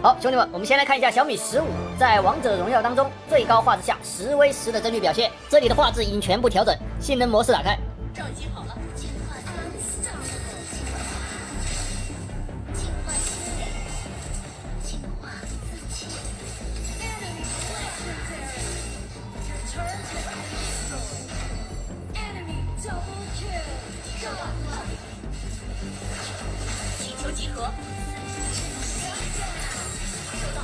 好，兄弟们，我们先来看一下小米15在王者荣耀当中最高画质下10v10的帧率表现。这里的画质已经全部调整，性能模式打开。召集好了，进化进化自己。请求集合。收到。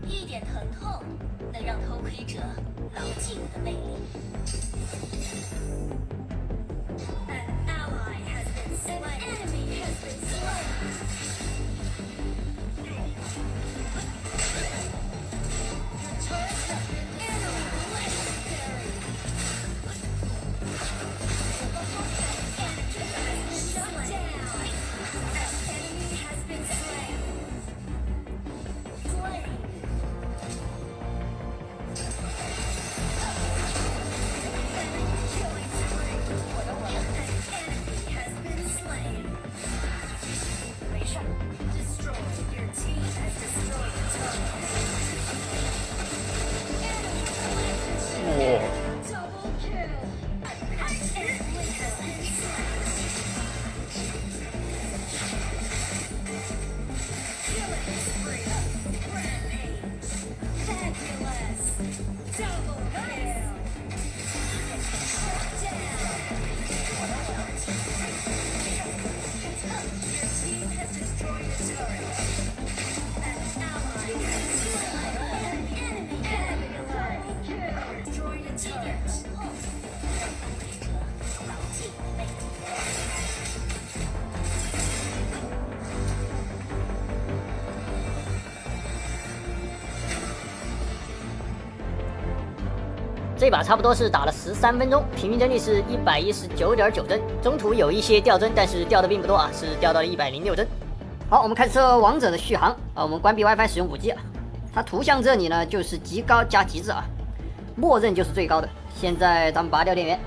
一点疼痛能让偷窥者牢记我的魅力。这把差不多是打了13分钟，平均帧率是119.9帧，中途有一些掉帧，但是掉的并不多啊，是掉到了106帧。好，我们开始测王者的续航啊，我们关闭 WiFi 使用5G 啊，它图像这里呢就是极高加极致啊，默认就是最高的。现在咱们拔掉电源。